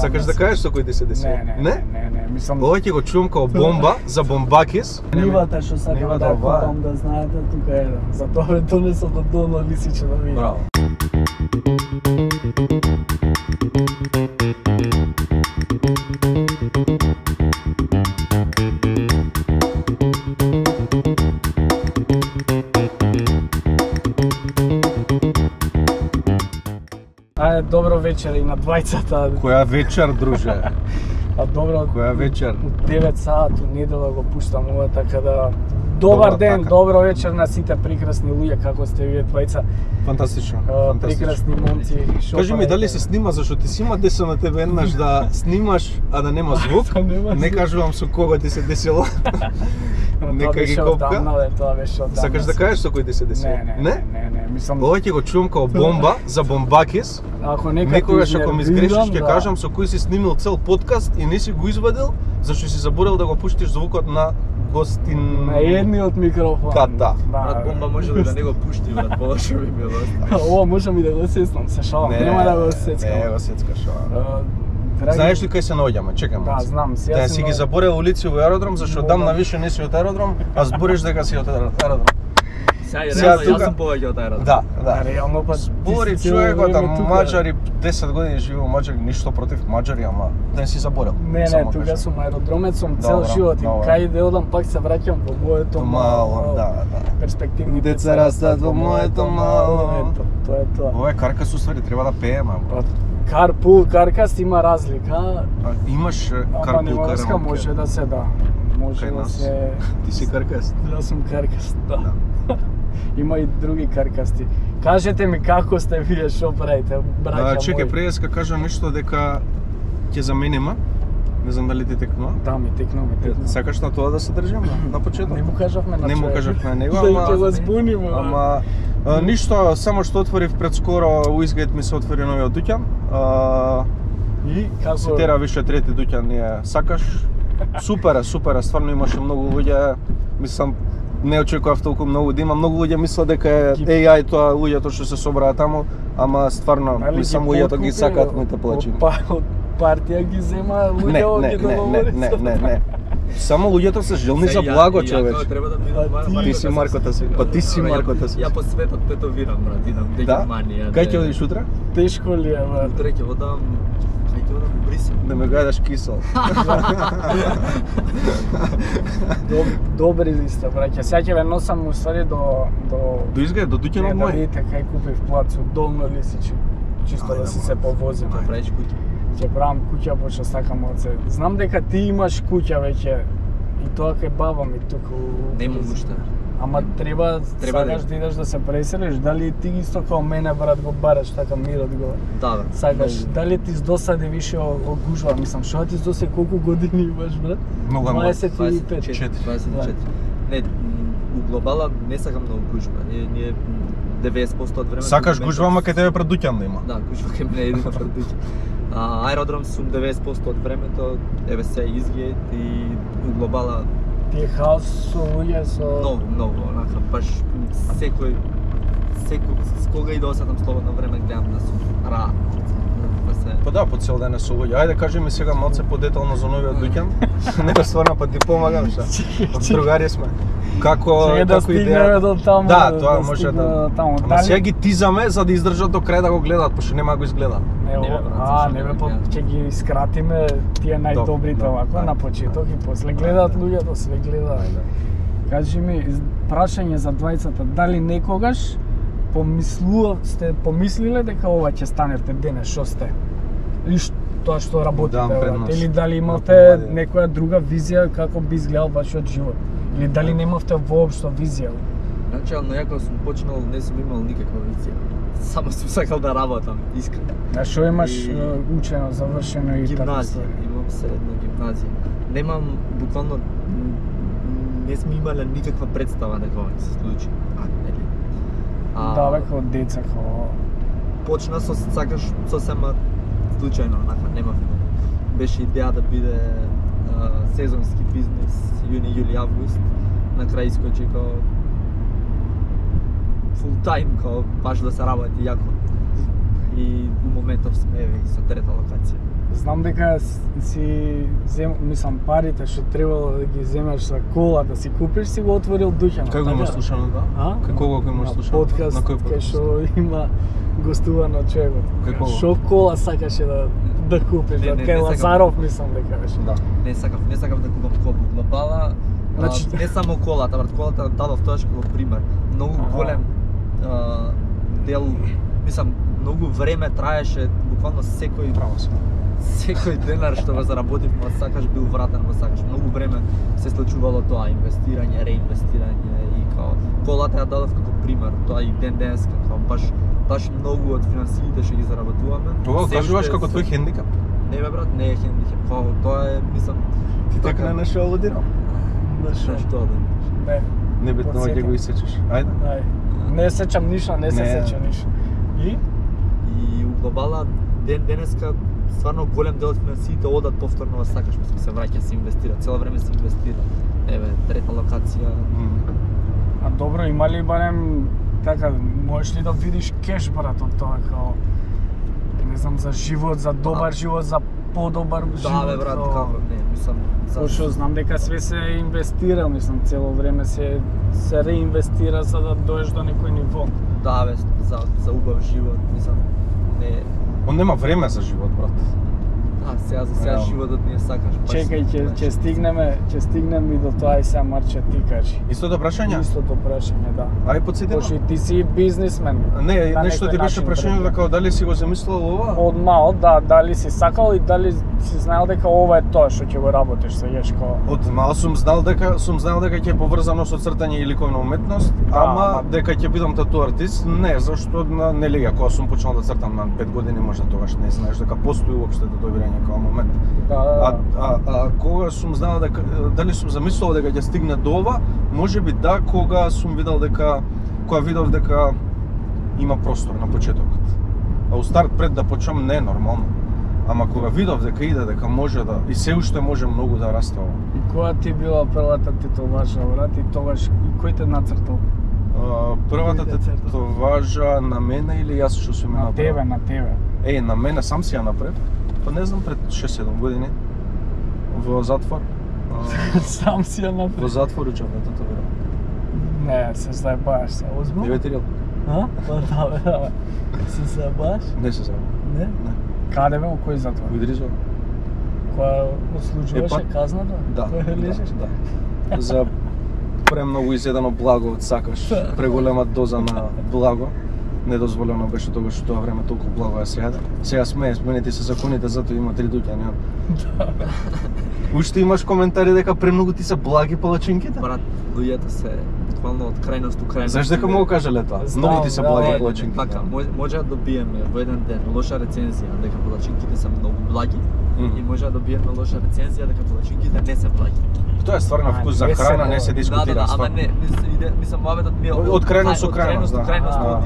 Сакаш да кажеш со кој ти се деси? Не, мислам... Ова ќе го чувам као бомба за бомбакис. Нивата што сакам да купам, да знаете, тука е. Затоа ме донесов до Долно Лисиче да видам. Браво. Добро вечер и на двајцата. Која вечер, друже? Добро. Која вечер? 9 сат недела го пуштам ова, така да добар ден, така. добро вечер на сите прекрасни луѓе, како сте вие двајца. Фантастично. Прекрасни момци. Кажи ми дали се снима, зашто ти си има десо на тебе еднаш да снимаш, а да нема звук. Не кажувам со кого ти се десило. Нека ги копка. Тоа беше одамна. Сакаш да кажеш со кој ти се десило? Не, мислам... Ова ќе го чувам као бомба за бомбакис. Ако некогаш ако ми изгрешиш ќе кажам со кој си снимил цел подкаст и не си го извадил, зашто си заборел да го пуштиш звукот на гостин... На едниот микрофон. Да. Брат, бомба може ли да не го пушти, брат, полошо би било. Ова можам и да го сеснам, се шалам, нема да го сецкам. Не го сецкаш ова. Знаеш ли кај се наоѓаме? Чекам. Да, знам. Да си ги заборел улици во аеродром, зашто дам на више не си од аеродром, а збориш дека си од аеродром. Сега јас сум повеќе од аеродром. Да. Реално па збори човекот, мачари 10 години живее во Мачари, ништо против мачари, ама да не си заборел. Не, тука сум аеродромец, сум цел живот и кај да одам пак се враќам во моето мало. Да. Перспективни деца растат во моето мало. Тоа е тоа. Ова е каркас уствари, треба да пееме. Карпул, каркас има разлика. Имаш карпул карамка? Може да се да. Може да се... Ти си каркас? Јас сум каркас, да. Има и други каркасти. Кажете ми како сте вие, што правите, браќа мои? Чекај, пред јас кажа нешто дека ќе заменима. Не знам дали ти текнува. Да, ми текнува. Сакаш на тоа да се држиме на почеток? Не му кажавме на човек. Не му кажавме на него, ама... Да ќе збуниме. Ама... Ништо, само што отворив пред скоро, Уизгейт ми се отвори новиот дуќан. И се тера више трети дуќан ние сакаш. Супер, стварно имаше многу луѓе. Мислам, не очекував толку многу да има. Многу луѓе мислат дека е AI тоа луѓето што се собраа таму, ама стварно мислам луѓето ги сакаат моите плачини. Од партија ги зема луѓе ги договори. Не. Само луѓето се желни за благо, човек. Ти си Маркота си. Па ти си Маркота си. Ја по светот тетовирам, брат, идам до Германија. Кај ќе одиш утре? Тешко ли е, брат? Утре ќе одам во Брисел. Да ме гледаш кисел. Добри ли сте, браќа? Сега ќе ве носам уствари до Изград, до дуќанот мој. Да видите кај купив плац од Долно Лисиче. Чисто да се повозим. Да правиш куќа. Ќе правам куќа, пошто сакам од се. Знам дека ти имаш куќа веќе. И тоа кај баба ми тука. Нема уште. Ама треба сакаш да идеш да се преселиш, дали ти исто као мене, брат, го бараш така мирот го? Да. Сакаш, дали ти здосади више од гужва, мислам, што ти здосади колку години имаш, брат? Многу 25. 24. Не, у глобала не сакам многу гужва. Ние 90% од времето... Сакаш гужва, ама кај тебе пред дуќан да има? Да, гужва кај мене има пред дуќан. Аеродром сум 90% од времето, еве се Изгейт и у глобала Ти е хаос со луѓе со... Многу, онака, баш секој кога и да осетам слободно време гледам да сум ра. Па да, по цел ден е со луѓе. Ајде кажи ми сега малце подетално за новиот дуќан. Него стварно па ти помагам што. Другари сме. Како идеја до таму. Да, тоа може да. Ама сега ги тизаме за да издржат до крај да го гледат, пошто нема го изгледа. Не бе, ќе ги скратиме тие најдобрите овако на почеток и после гледаат луѓето, све гледаат. Кажи ми, прашање за двајцата, дали некогаш сте помислиле дека ова ќе станете денес, што сте? Или тоа што работите, или дали имате некоја друга визија како би изгледал вашиот живот? Или дали немавте воопшто визија? Начално, ја кога сум почнал, не сум имал никаква визија. Само сум сакал да работам, искрено. А што имаш учено, завршено и така? Гимназија, имам средна гимназија. Немам, буквално, не сме имале никаква представа дека ова ќе се случи. Нели? Да, бе, као деца, као... Почна сакаш сосема случајно, онака, немав. Беше идеја да биде сезонски бизнес, јуни, јули, август. На крај искочи као full time, као баш да се работи јако. И у моментов сме еве со трета локација. Знам дека си мислам парите што требало да ги земеш за кола да си купиш, си го отворил дуќанот. Како имаш слушано да? Како го имаш слушано? Подкаст кај што има гостувано човекот. Како? Што кола сакаше да купиш? Кај Лазаров мислам дека беше. Да. Не сакав да купам кола. Глобала, Значи не само колата, брат, колата дадов тоа како пример. Многу голем дел, мислам, многу време траеше, буквално секој денар што го заработив, ма сакаш бил вратен, ма сакаш. Многу време се случувало тоа, инвестирање, реинвестирање и као колата ја дадов како пример. Тоа и денес како баш многу од финансиите што ги заработуваме. Тоа кажуваш како твој хендикап? Не бе брат, не е хендикап. Као тоа е, мислам, Ти така не нешто алудирам? што да. Не битно ќе го исечеш. Ајде. Не сечам ништо, не се сечам ништо. И у глобала денеска стварно голем дел од финансиите одат повторно, сакаш, се враќа, се инвестира, цело време се инвестира. Еве, трета локација. А добро, има ли барем така, можеш ли да видиш кеш брат од тоа као не знам за живот, за добар живот, за подобар живот? Да бе брат, како не, мислам Пошто знам дека све се инвестира, мислам цело време се реинвестира за да доеш до некој ниво. Да бе, за убав живот, мислам, не. Он нема време за живот, брат. Сега за сега животот не сакаш. Чекај, ќе стигнеме и до тоа и сега Марче ти кажи. Истото прашање? Истото прашање, да. Ај подсетимо. Пошто ти си бизнисмен. Не, нешто ти беше прашање дека дали си го замислувал ова? Од мал, да, дали си сакал и дали си знаел дека ова е тоа што ќе го работиш со јешко. Од мал сум знал дека ќе е поврзано со цртање и ликовна уметност, ама дека ќе бидам тату артист, не, зашто нели кога сум почнал да цртам на 5 години, можда тогаш не знаеш дека постои уопште татуирање како момент. А кога сум знал дека дали сум замислувал дека ќе стигне до ова, можеби да, кога видов дека има простор на почетокот. А у старт пред да почнам не е нормално. Ама кога видов дека иде, дека може да и се уште може многу да расте ова. И која ти била првата тетоважа, брат, и тогаш кој те нацртал? Првата тетоважа на мене или јас што сум ја направил? На тебе. На мене сам си ја направив. Па не знам, пред 6-7 години во затвор. Сам си ја направив? Во затвор учам да татуирам. Не, се заебаш, се озбил? Не ветерил. Па да. Се заебаш? Не се заебаш. Не? Каде бе, у кој затвор? Во Идризово. Која ослужуваше казната? Да. Да. За премногу изедено благо од сакаш, преголема доза на благо. Недозволено беше тогаш тоа време толку благо ја се јаде. Сега сменети се законите, затоа има 3 дуќани. Уште имаш коментари дека премногу ти се благи палачинките? Брат, луѓето се буквално од крајност до крајност. Знаеш дека му го кажале тоа? Многу ти се благи палачинките. Така, може да добиеме во еден ден лоша рецензија дека палачинките се многу благи и може да добиеме лоша рецензија дека палачинките не се благи. Тоа е стварно вкус за храна, не се дискутира. Ама не, мислам моветот ми е од крајност до крајност, да.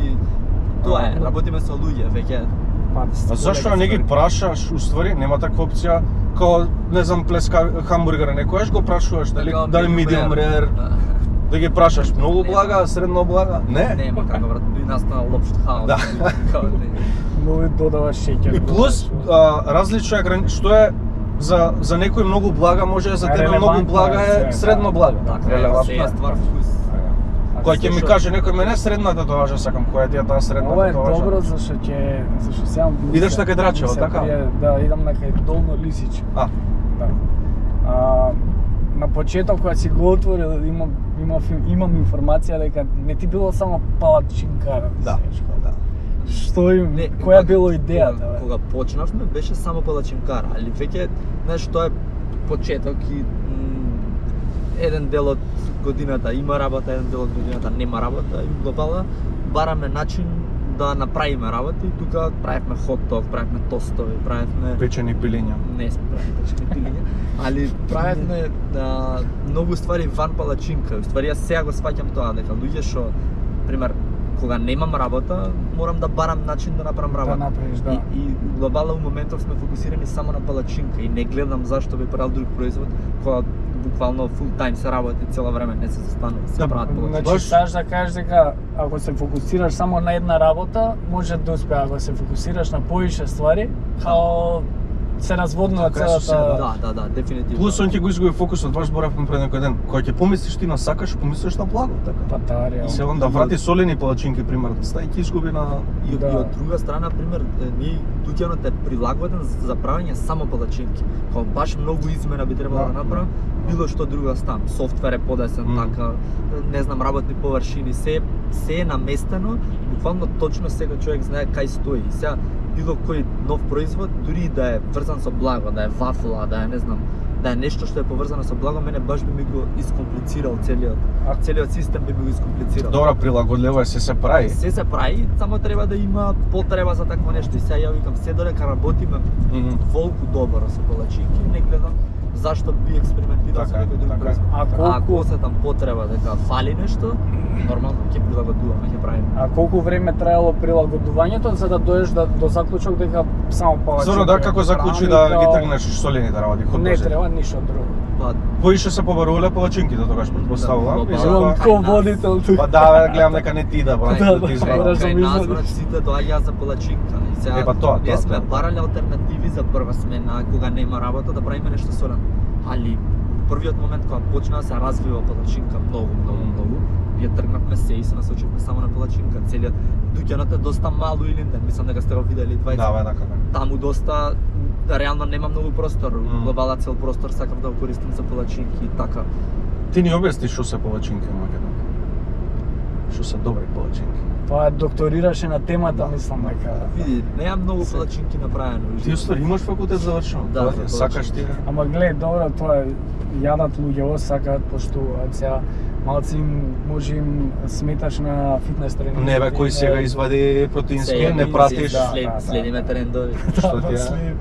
Тоа е, работиме со луѓе, веќе. А зашто не ги прашаш, уствари, нема таква опција, као, не знам, плеска хамбургера, некојаш го прашуваш, дали medium rare, да ги прашаш многу блага, средно блага? Не? Нема како, брат, би настанал лопшт хаос. Да. Многу додаваш шеќер. И плюс, различно е, што е за некој многу блага, може за тебе многу блага е средно блага. Така, се е ствар вкус. Кој ќе ми каже некој мене средната тоа сакам, која ти е таа средната тоа? Ова е добро зашто сеам. Идеш на кај Драчево, така? Да, идам на кај Долно Лисич. Да. На почеток кога си го отворил, имам информација дека не ти било само палачинкара. Да. Што им, која било идејата? Кога почнавме беше само палачинкара, али веќе, знаеш, тоа е почеток и еден дел од годината има работа, еден дел од годината нема работа и глобала бараме начин да направиме работа и тука правевме хот-дог, правевме тостови, правевме печени пилиња. Не сме правили печени пилиња, али правевме многу ствари ван палачинка. Уствари јас сега го сваќам тоа дека луѓе што пример кога немам работа, морам да барам начин да направам работа. Да направиш, да. И глобално во моментов сме фокусирани само на палачинка и не гледам зашто би правил друг производ кога буквално фул тајм се работи цело време, не се застанува, се прават палачинки. Значи, саш да кажеш дека ако се фокусираш само на една работа, може да успее, ако се фокусираш на повише ствари, као се разводнува целата. Да, дефинитивно. Плюс он ќе го изгуби фокусот, баш зборавме пред некој ден. Кога ќе помислиш ти на сакаш, помислиш на благо, така. Па таа реално. И се онда врати солени палачинки пример, стај ќе изгуби на И од друга страна, пример, ние дуќанот е прилагоден за правење само палачинки. Кога баш многу измена би требало да направам, било што друго стан, софтвер е подесен така, не знам, работни површини, се е наместено, буквално точно сега човек знае кај стои. Сега било кој нов производ, дури да е врзан со благо, да е вафла, да е не знам, да е нешто што е поврзано со благо, мене баш би ми го искомплицирал целиот систем би ми го искомплицирал. Добра прилагодливо е, се прави. Се прави, само треба да има потреба за такво нешто. И сега ја викам, се додека работиме волку добро со палачинки, не гледам зашто би експериментирал со некој друг производ. Ако се там потреба дека фали нешто, нормално ќе прилагодуваме, ќе правиме. А колку време траело прилагодувањето за да доеш до заклучок дека само палачинки? Зорно да, како заклучи да ги тргнеш солените работи? Не треба ништо друго. Поише се побарувале палачинките тогаш предпоставувам. Ко водител тука. Па да, гледам дека не ти да брат, да ти избрав. Кај нас брат сите доаѓаат за палачинка. И сега ние сме барале алтернативи за прва смена, кога нема работа да правиме нешто солено. Али првиот момент кога почна да се развива палачинка многу, ние тргнавме се и се насочивме само на палачинка. Целиот дуќанот е доста мало Илинден, мислам дека сте го видели двајца. Да, така. Таму доста реално нема многу простор, глобала цел простор сакав да го користам за палачинки и така. Ти ни објасни што се палачинки во Македонија? Што се добри палачинки? Тоа докторираше на темата, мислам дека. Види, нема многу палачинки направено. Ти устари имаш факултет завршено? Да, сакаш ти? Ама глед, добро, тоа јадат луѓе, сакаат, поштуваат сега. Малци може им сметаш на фитнес тренинг. Не бе, кој сега извади протеински, не пратиш. Следиме трендови. Што ти е?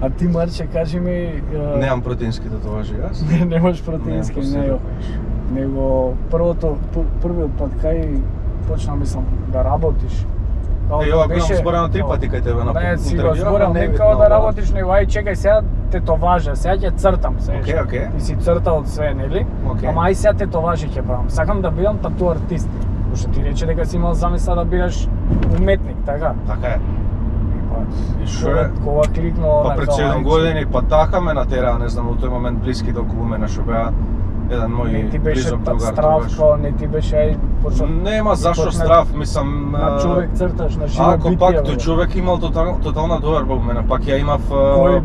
А ти, Марче, кажи ми... Немам протеински татуажи, јас. Немаш протеински, него првиот пат кај почна, мислам, да работиш. Ова го зборено 3 пати кај тебе на интервју. Не, си го зборел, не као да работиш, него ај чекај сега тетоважа, сега ќе цртам се. Океј. И си цртал све, нели? Ама ај сега тетоважи ќе правам. Сакам да бидам тату артист. Пошто ти рече дека си имал замисла да бидеш уметник, така? Така е. И шо е? Кога кликнало... Па пред 7 години, па така ме натера, не знам, во тој момент блиските околу мене што беа еден мој близок другар. Стравко, не ти беше нема зашто страв, мислам. На човек црташ, на живо битие. Ако пак тој човек имал тотална доверба во мене, пак ја имав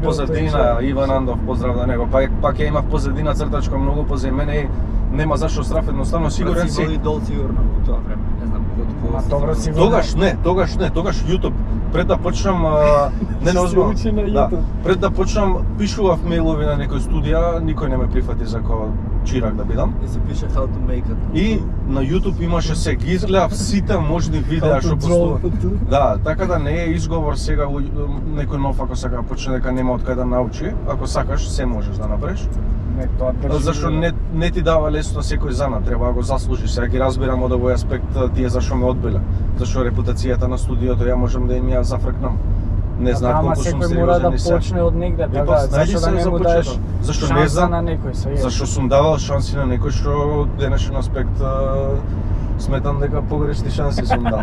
позадина, Иван Андов, поздрав на него, пак ја имав позадина цртачка многу позади мене и нема зашто страв, едноставно сигурен си. Идол сигурно во тоа време, не знам кога. Добро сигурно. Тогаш YouTube. Пред да почнам пред да почнам пишував мејлови на некој студија, никој не ме прифати за као чирак да бидам. И се пише how to make it. И на YouTube имаше се ги изгледав сите можни видеа што постува. Да, така да не е изговор сега некој нов ако сака да почне дека нема од кај да научи, ако сакаш се можеш да направиш. Не, тоа држи. Зашто не ти дава лесно секој занат, треба да го заслужиш. Сега ги разбирам од овој аспект тие зашто ме одбиле. Зашто репутацијата на студиото ја можам да им ја зафркнам. Не знаат колку сум сериозен. Ама секој мора да почне од негде, така, зашто да не му даеш шанса на некој. Зашто сум давал шанси на некој што денешен аспект сметам дека погрешни шанси сум дал.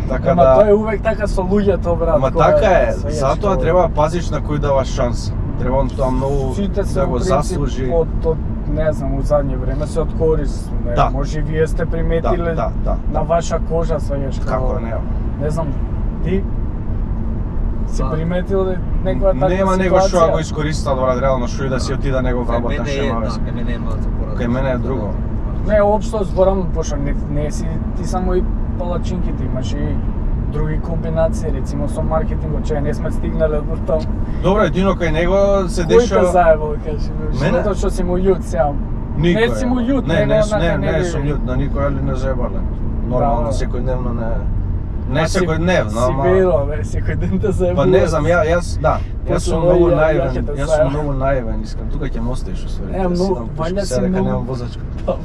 Така да. Ама тоа е увек така со луѓето, брат. Ама така е, затоа треба да пазиш на кој даваш шанса. Треба он тоа многу да го заслужи. Не знам, у задње време се откорис. Може вие сте приметиле на ваша кожа сваѓаш. Како не? Не знам, ти си приметил некоја таква ситуација? Нема него што го искориста, брат, реално што и да си отида него вработа шема. Кај мене е друго. Не, општо зборам, пошто не си ти само и палачинките, имаш и други комбинации, рецимо со маркетингот, че не сме стигнале до таму. Добро, едино кај него се деша... Кој те заебал, кажи ми? Мене? Затоа што си му јут сега. Никој. Не си му јут, не сум јут, на никој али не заебале. Нормално, секојдневно не... Не секојдневно, ама... Си веро, секој ден те заебува. Па не знам, јас сум многу наивен, јас сум многу наивен, искам, тука ќе ме оставиш усвари.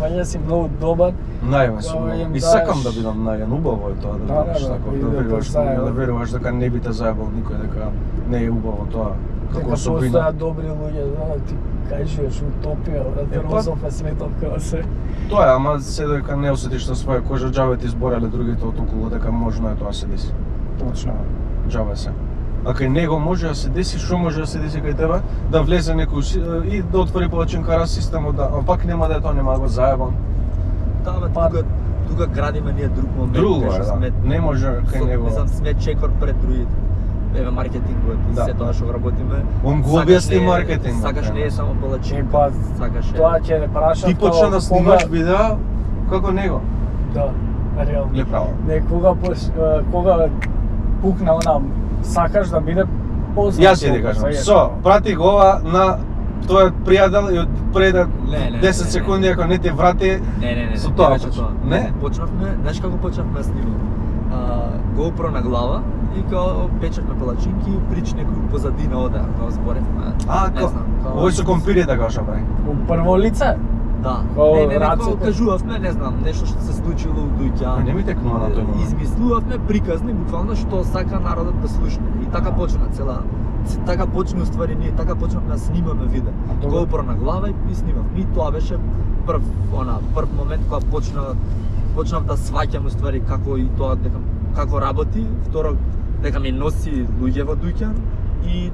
Вања си многу добар. Наивен сум, и сакам да бидам наивен, убаво е тоа да бидеш така, да веруваш дека не би те заебал никој, дека не е убаво тоа. Дека постојат добри луѓе, ти кажеш утопија, филозоф е светов како се. Тоа е, ама се дека не осетиш на своја кожа, џабе ти збореле другите од околу дека можно е тоа се деси. Точно. Џабе се. А кај него може да се деси, што може да се деси кај тебе, да влезе некој и да отвори палачинкара системот, а пак нема да е тоа, нема да го заебам. Да, бе, тука градиме ние друг момент. Друго е, да. Не може кај него. Не знам, сме чекор пред другите. Еве маркетингот и се тоа што работиме. Он го објасни маркетингот. Сакаш не е само палачинка. Сакаш е. Тоа ќе прашам. Ти почна да снимаш видео како него. Да, реално. Ле право. Не, кога пукна она, сакаш да биде познат. Јас ќе ти кажам. Прати го ова на твојот пријател и од пред 10 секунди ако не ти врати. Не. Со тоа. Не, почнавме, знаеш како почнавме да снимаме? GoPro на глава и као печатме палачинки, прич некој позадина оде, као зборевме. Не знам. Овој со компирите како што прави. У прво лице? Да. Не, као кажувавме, не знам, нешто што се случило у дуќан. Не ми текнува на тој момент. Измислувавме приказни, буквално што сака народот да слушне. И така почна така почна уствари ние, така почнавме да снимаме видео. GoPro на глава и снимавме. И тоа беше прв момент кога почнав да сваќам уствари како и тоа како работи, второ дека ми носи луѓе во дуќан и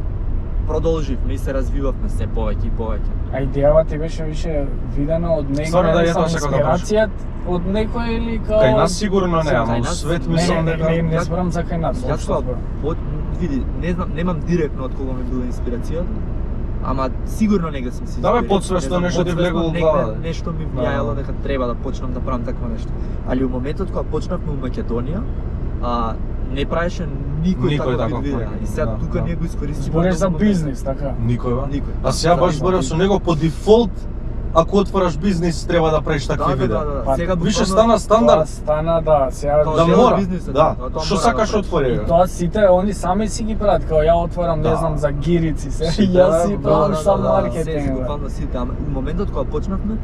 продолживме и се развивавме се повеќе и повеќе. А идејава ти беше више видено од некој, стварно да, инспирацијата од некој или као... Кај нас сигурно не, ама свет мислам дека... Не зборам за кај нас. Јас види, не знам, немам директно од кога ми била инспирацијата, ама сигурно негде сум се инспирирал. Да бе, подсвесно нешто ти влегло во глава. Нешто ми влијаело дека треба да почнам да правам такво нешто. Али у моментот кога почнавме у Македонија, не правеше никој таков вид видео. И сега тука ние го искористивме. Збориш за бизнис, така? Никој. А сега баш зборев со него по дефолт. Ако отвораш бизнис, треба да правиш такви видеа. Сега више стана стандард. Стана, да, сега да мора. Да. Што сакаш отвори. И тоа сите они сами си ги прават, као ја отварам, не знам, за гирици се. Јас си правам сам маркетинг. Буквално сите, ама у моментот кога почнавме,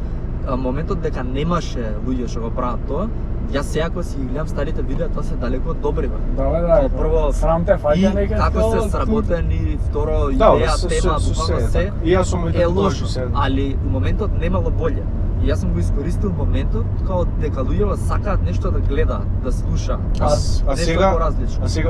моментот дека немаше луѓе што го прават тоа, јас сега кога си ги гледам старите видеа, тоа се далеко добри бе. Да. Прво срам те фаќа некако. Како се сработени, второ идеја, тема, буквално се. И јас сум е лошо, али у моментот немало боле. И јас сум го искористил моментот као дека луѓето сакаат нешто да гледаат, да слушаат. А сега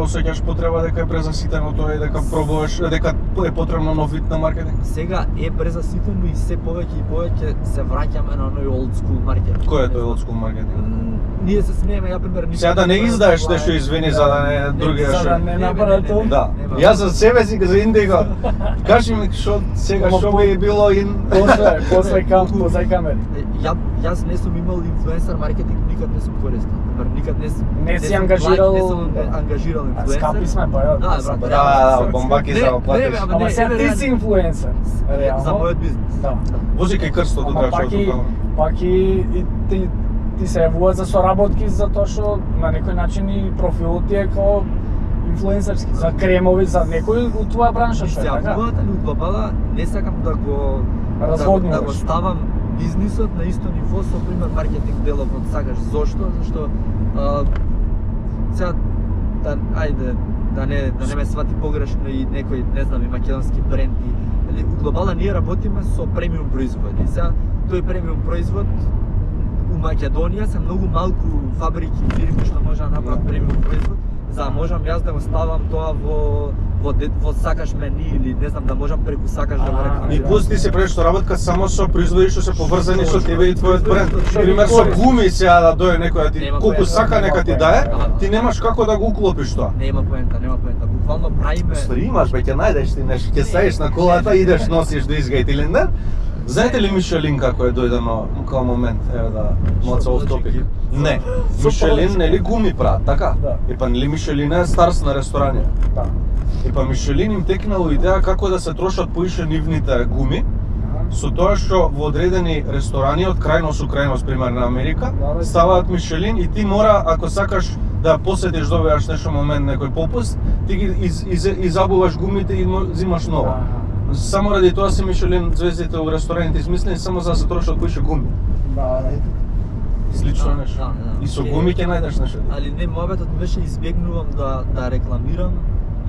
осеќаш потреба дека е презаситено тоа и дека пробуваш, дека е потребно нов вид на маркетинг? Сега е презаситено и се повеќе и повеќе се враќаме на оној old school маркетинг. Кој е тој old school маркетинг? Ние се смееме, ја пример сега да не издаеш нешто извини за да не други за да не направат тоа. Да. Јас за себе си за Индиго. Кажи ми што сега што би било после камери. Јас не сум имал инфлуенсер маркетинг, никад не сум користил. Никад не си ангажирал инфлуенсер. Скапи сме па ја. Да, бомбаки за платиш. Ама сега ти си инфлуенсер. За мојот бизнес. Да. Вози кај крстот од пак и ти се јавуваат за соработки за тоа што на некој начин и профилот ти е како инфлуенсерски, за кремови, за некој од твоја бранша, така? Јавуваат, али од глобала не сакам да го ставам бизнисот на исто ниво со пример маркетинг делот од сакаш. Зошто? Зашто сега да не ме свати погрешно и некој, не знам, и македонски бренди. Или у глобала ние работиме со премиум производи. Сега тој премиум производ у Македонија се многу малку фабрики, фирми што може да направат премиум производ, за да можам јас да го ставам тоа во сакаш мени или не знам да можам преку сакаш да го рекламирам. И плюс ти се правиш работка само со производи што се поврзани со тебе и твојот бренд. Пример со гуми сега да дојде некој да ти колку сака нека ти дае, ти немаш како да го уклопиш тоа. Нема поента. Буквално правиме. Стари имаш веќе најдеш ти нешто, ќе ставиш на колата, идеш носиш до изгајт или не. Знаете ли Мишелин како е дојдено као момент, еве да малце оф топик? Не. Мишелин нели гуми прават, така? И па нели Мишелин е старс на ресторани? Да. И па Мишелин им текнало идеја како да се трошат поише нивните гуми, со тоа што во одредени ресторани од крајност у крајност, пример на Америка, ставаат Мишелин и ти мора, ако сакаш да посетиш, добиваш нешто момент некој попуст, ти ги изабуваш гумите и зимаш нова. Само ради тоа се Мишелин звездите у рестораните измислени само за да се трошат поише гуми. Да. Слично нешто. И со гуми ќе најдеш нешто. Али не, мојот беше избегнувам да рекламирам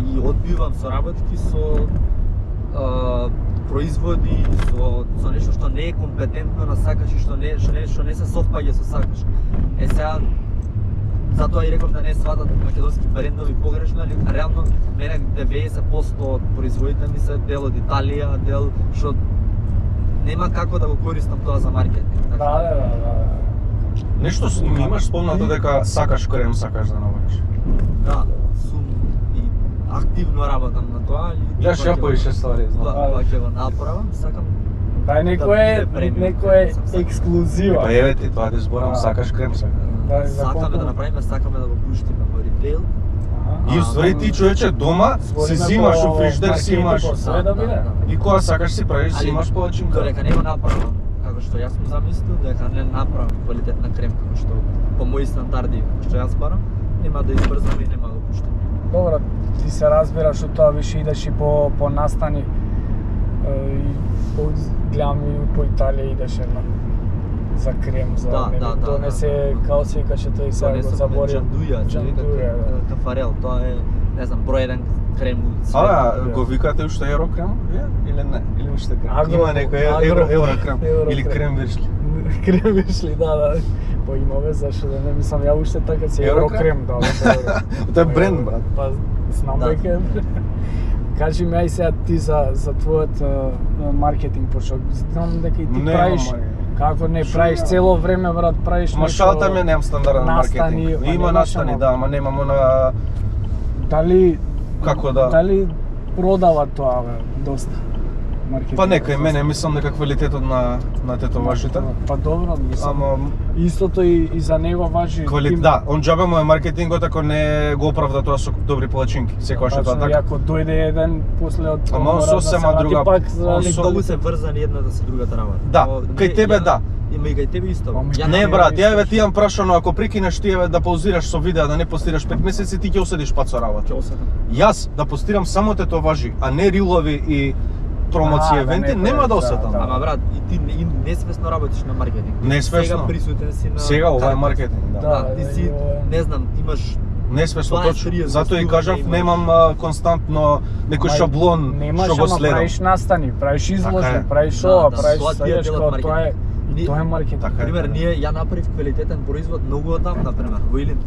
и одбивам соработки со производи, со нешто што не е компетентно на сакаш и што не се совпаѓа со сакаш. Сега затоа и реков да не сватат македонски брендови погрешно, али реално мене 90% од производите ми се дел од Италија, дел што нема како да го користам тоа за маркетинг. Да. Нешто имаш спомнато дека сакаш крем, сакаш да набавиш. Да, сум и активно работам на тоа. Ја поише ствари, знам. Кога ќе го направам, сакам Дај некој ексклузива. Па еве ти тоа да зборам, сакаш крем, сакаш. Сакаме да направиме, сакаме да го пуштиме во ритейл. И уствари ти човече дома си зимаш у фриждер, си имаш и кога сакаш си правиш, си имаш палачинка. Додека не го направам, како што јас сум замислил, дека не направам квалитетна крем како што по мои стандарди што јас барам, нема да избрзам и нема да го пуштам. Добро, ти се разбираш од тоа, више идеш и по настани и гледам и по Италија идеше за крем, за донесе као си вика, че тој сега го заборија. Джандуја, кафарел, тоа е, не знам, број еден крем у свет. Го викате уште еврокрем, или не? Или уште крем? Има некој еврокрем или крем виршли? Крем виршли, да. Па имаме, зашто да не мислам, ја уште така си еврокрем, да. Тоа е бренд, брат. Па, знам дека кажи ми, ај сега ти за твојот маркетинг, пошто знам дека и ти правиш. Како не правиш цело време, брат, правиш нешто. Шалата ми немам стандарден маркетинг. Има настани, да, ама немамо на дали како да дали продава тоа доста маркетинг? Па некај мене мислам дека квалитетот на тетоважите. Па добро, мислам. Истото и за него важи. Да, он џабе му е маркетингот ако не го оправда тоа со добри палачинки. Секогаш е тоа така. Ако дојде еден после од тоа, ама сосема друга. Многу се врзани едната со другата работа. Да, кај тебе да. Има и кај тебе исто. Не брат, ја еве ти имам прашано, ако прекинеш ти еве да паузираш со видео, да не постираш 5 месеци, ти ќе оседиш пат со работа. Јас да постирам само тетоважи, а не рилови и промоција евенти, нема да оседам. Ама брат, и ти несвесно работиш на маркетинг. Несвесно. Сега присутен си на. Сега ова е маркетинг, да. Ти си, не знам, имаш несвесно точно. Затоа и кажав, немам константно некој шаблон што го следам. Правиш настани, правиш изложби, правиш ова, правиш тоа е. Тоа е маркетинг. Пример, ја направив квалитетен производ многу одамна, например, во Илин.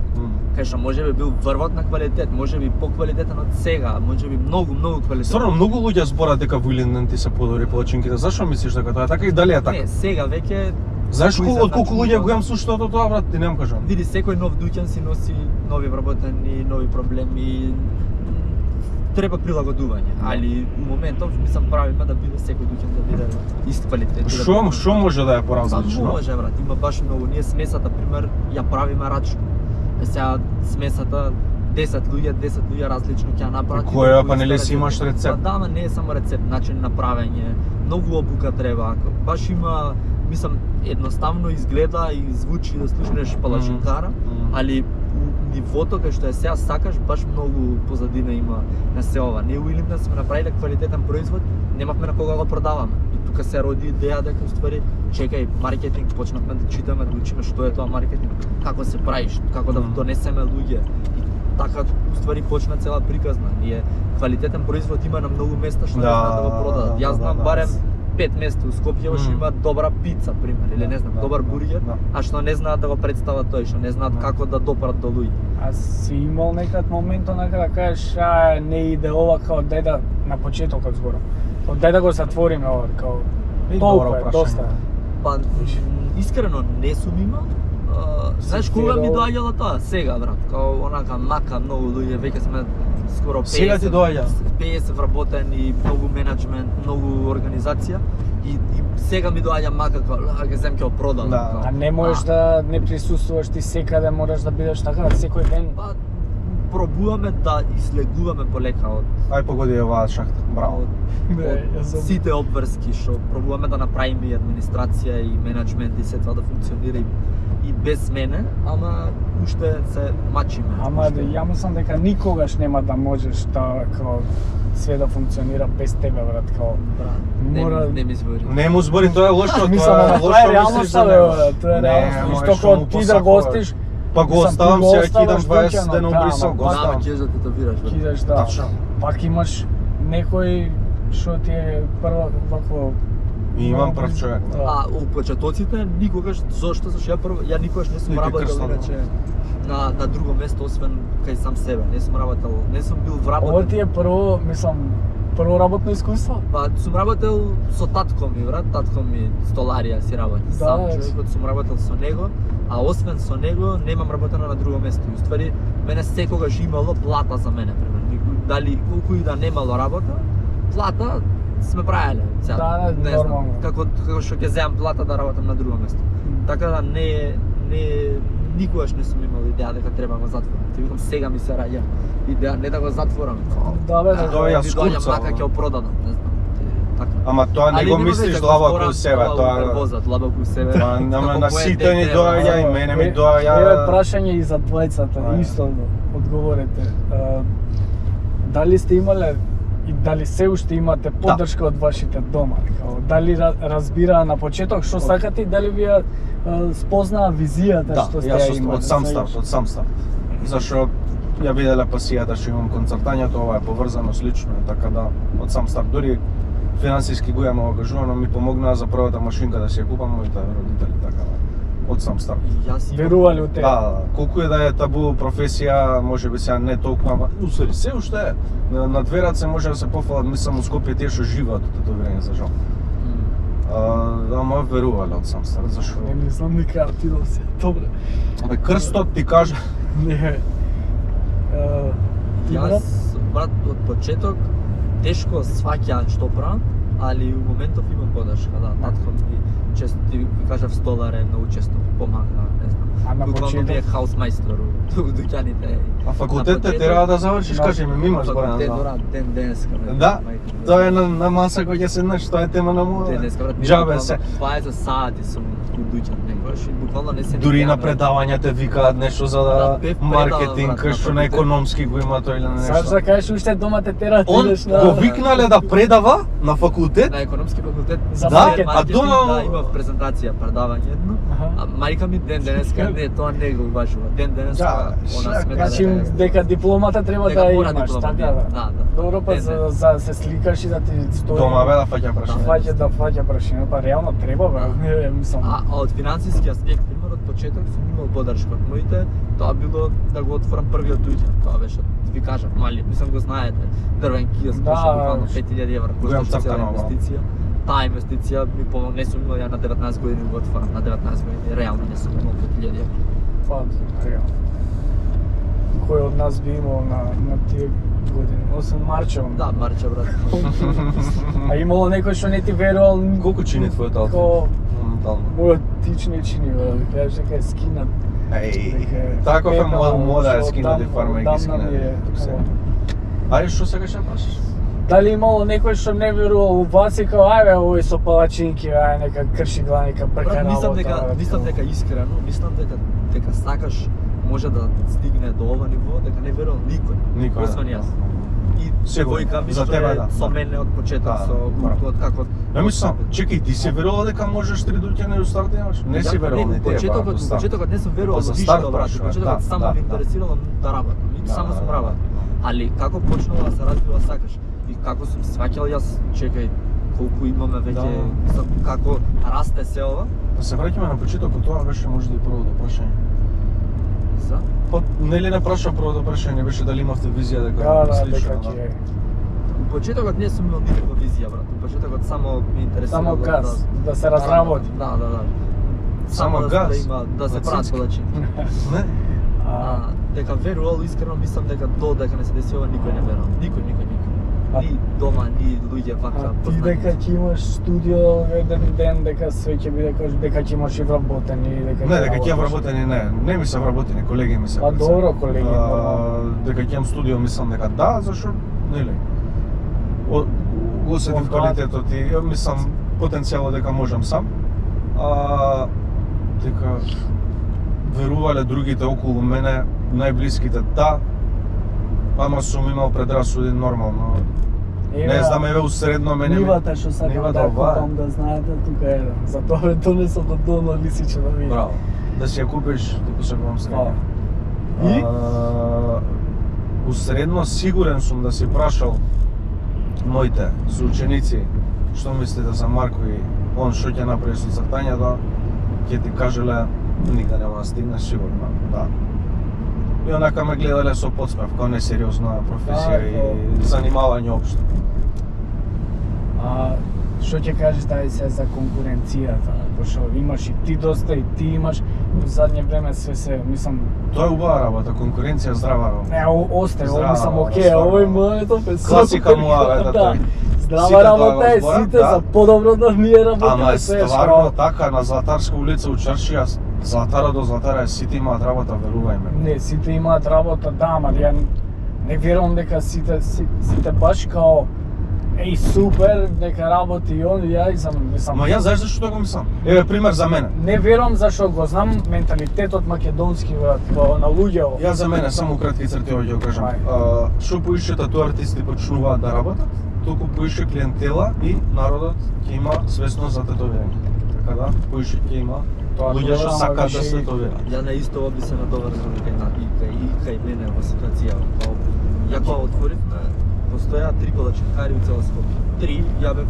Кај што можеби бил врвот на квалитет, можеби поквалитетен од сега, можеби многу квалитетен. Стварно многу луѓе зборат дека во Илин ти се подобри палачинките. Зашо мислиш дека тоа е така и дали е така? Не, сега веќе знаеш колку луѓе го имам суштото тоа, брат, ти нем кажам. Види, секој нов дуќан си носи нови вработени, нови проблеми. Треба прилагодување, али у моментов мислам правиме да биде секој дуќан да биде ист квалитет. Што може да е поразлично? Може брат, има баш многу. Ние смесата пример ја правиме рачно. Сега смесата 10 луѓе различно ќе ја направат. Која па нели си имаш рецепт? Да, ама не е само рецепт, начин на правење. Многу обука треба. Баш има, мислам, едноставно изгледа и звучи да слушнеш палачинкара, али нивото кај што е сега сакаш, баш многу позадина има на се ова. Ние у Илимна сме направиле квалитетен производ, немавме на кога го продаваме. И тука се роди идеја дека уствари, чекај, маркетинг, почнавме да читаме, да учиме што е тоа маркетинг, како се правиш, како да донесеме луѓе. И така уствари почна цела приказна. Ние квалитетен производ има на многу места што не знаат да го продадат. Јас знам барем 5 места у Скопје што има добра пица, пример, или не знам, добар бургер, а што не знаат да го представат тој, што не знаат како да допрат до луѓе. А си имал некад момент онака да кажеш, не иде ова, као дај да на почетокот зборам. Дај да го затвориме ова, као толку е, доста. Па искрено не сум имал. Знаеш кога ми доаѓало тоа? Сега брат, као онака мака многу луѓе, веќе сме скоро 50. Сега ти доаѓа 50 вработени, многу менеджмент, многу организација и сега ми доаѓа мака као ќе земам ќе го продам. А не можеш да не присуствуваш ти секаде, мораш да бидеш така секој ден. Па пробуваме да излегуваме полека од погоди оваа шахта. Браво. Сите обврски што пробуваме да направиме и администрација и менеджмент и се тоа да функционира и без мене, ама уште се мачиме. Ама ја мислам дека никогаш нема да можеш да као све да функционира без тебе, брат, као мора не ми збори. Не му збори, тоа е лошо, тоа е лошо реалност, тоа е реалност. Исто кога ти да гостиш, па го оставам се, ќе идам 20 дена у Брисел, го оставам. Ќе да тетовираш, брат. Кидаш, да. Пак имаш некој што ти е прво вакво И имам прв човек. А у почетоците никогаш, зошто ја никогаш не сум работел иначе на друго место освен кај сам себе. Не сум работел, не сум бил вработен. Ова ти е прво работно искуство? Па сум работел со татко ми, брат, татко ми столарија си работи. Сам човекот сум работел со него, а освен со него немам работено на друго место. Уствари мене секогаш имало плата за мене, пример. Дали колку и да немало работа, плата сме правеле. Да, не нормално. знам, како што ќе земам плата да работам на друго место. Така да никогаш не сум имал идеја дека треба да го затворам. Ти викам сега ми се раѓа идеја не да го затворам. Да бе, тоа ја скурца. Мака ќе продадам, не знам. Така. Ама тоа не го мислиш длабоко у себе, тоа длабоко у себе. Ама на сите ни доаѓа и мене ми доаѓа. Еве прашање и за двајцата, исто одговорете. Дали сте имале и дали се уште имате поддршка од вашите дома? Дали разбираа на почеток што сакате и дали ви ја спознаа визијата што сте ја имали? Од сам старт. Зашо ја виделе пасијата што имам кон цртањето, ова е поврзано с лично, така да од сам старт дури финансиски го имам ангажувано, ми помогнаа за првата машинка да си ја купам моите родители, така да од сам старт. Верувале у тебе? Да, колку е да е табу професија, можеби сега не толку, ама усвари се уште е. На две раце може да се пофалат, мислам, у Скопје тие што живеат од татуирање за жал. Ама верувале од сам старт, зашо? Не мислам нека отидов се. Добре. Абе крстот ти кажа. Не. Јас, брат, од почеток тешко сваќа што правам, али у моментов имам поддршка, да. Татко ми често ти кажав столар е многу често помага, не знам. А на почеток е хаусмајстор у дуќаните. А факултетот треба да завршиш, кажи ми, имаш баран. Ден денеска. Да, тоа е на маса кој ќе седнеш, тоа е тема на мода. Денеска, брат, Џабе се. 20 сати сум у дуќан, некојаш и буквално не се. Дури на предавања те викаат нешто за да маркетинг, што на економски го има тоа или нешто. Саш да кажеш уште дома те терат идеш на... Го викнале да предава на факултет? На економски факултет. За маркетинг, дома да, имав презентација, предавање едно. А мајка ми ден денеска не, тоа не го уважува. Ден денеска она смета дека дипломата треба да имаш, така да. Да. Добро, па за се сликаш и да ти стои. Дома бе да фаќа прашање. Да фаќа прашање, па реално треба бе, не мислам. А од финансиски аспект, пример, од почеток сум имал поддршка од моите, тоа било да го отворам првиот дуќан. Тоа беше, ви кажав, мали, мислам го знаете, дрвен киоск, кошташе буквално 5000 евра, кошташе цела инвестиција. Таа инвестиција ми помогна, не сум имал ја на 19 години го отворам, на 19 години реално не сум имал 5000 евра. Па, реално. Кој од нас би имал на тие години? Освен Марчо. Да, Марчо, брат. А имало некој што не ти верувал? Колку чини твојот аутфит? Моментално. Мојот тич не чини, бе, кажеш дека е скинат. Еј, таков е мода е скинат и фарма и ги скинат. Ајде, што сега ќе прашаш? Дали имало некој што не верувал у вас и као, ајде, овој со палачинки, ајде, нека крши глава, нека брка работа. Мислам дека искрено, мислам дека сакаш може да стигне до ова ниво, дека не верувал никој, освен јас. И девојка ми што е со мене од почеток, со од како... Ја мислам, чекај, ти си верувал дека можеш 3 дуќани у старт да имаш? Не си верувал, не те е брат. Почетокот не сум верувал во ништо, брат. Почетокот само ме интересирало да работам, и само сум работел. Али како почнува да се развива сакаш и како сум сваќал јас, чекај, колку имаме веќе, мислам, како расте се ова. Да се враќаме на почетокот, тоа беше може да и првото прашање. За? Па, нели не праша првото прашање, беше дали имавте визија дека слично, дека ќе... У почетокот не сум имал никаква визија, брат. У почетокот само ме интересира само газ, да се разработи. Да. Само газ? Да има, да се прават палачинки. Не? Дека верувал, искрено мислам дека додека не се деси ова, никој не верувал. Никој. Ни дома, ни луѓе вака познати. Ти дека ќе имаш студио еден ден, дека све ќе биде дека ќе имаш и вработени, дека не, дека ќе вработени не ми се вработени, колеги ми се. Па добро, колеги. Дека ќе имам студио, мислам дека да, зашо нели. Осетив квалитетот и мислам потенцијалот дека можам сам. Дека верувале другите околу мене, најблиските да, ама сум имал предрасуди нормално. Не знам, еве усредно мене... Нивата што сакам да купам, да знаете, тука е. Затоа ме донесо до долно лисиче да види. Браво. Да си ја купиш, туку се купам средно. И? Усредно сигурен сум да си прашал моите соученици што мислите за Марко и он што ќе направи со цртањето, ќе ти кажеле никад нема да стигнеш сигурно, да. И онака ме гледале со подсмев, као несериозна професија и занимавање општо. Што ќе кажеш тај се за конкуренцијата? Пошто имаш и ти доста и ти имаш во задње време се мислам Тоа е убава работа, конкуренција здрава работа. не остај, мислам окей, овој моето е класика муавета тој. Здрава работа е сите за подобро да ние работиме. Ама е стварно така, на Златарска улица у Чаршија, Златара до Златара, сите имаат работа, верувај ме. Не, сите имаат работа, да, ама ја не верувам дека сите баш као еј супер, дека работи и он, ја и мислам. Ма ја знаеш зашто го мислам? Еве пример за мене. Не верувам зашто го знам менталитетот македонски на луѓето. Ја за мене само кратки црти ќе го кажам. Што поише тату артисти почнуваат да работат, толку поише клиентела и народот ќе има свесност за татуирање. Така да, поише ќе има луѓе што сакаат да се татуираат. Ја на исто оби се надоврзам и кај мене во ситуација. Ја кога отворивме, постоја 3 палачинкари у цела Скопје. 3, ја бев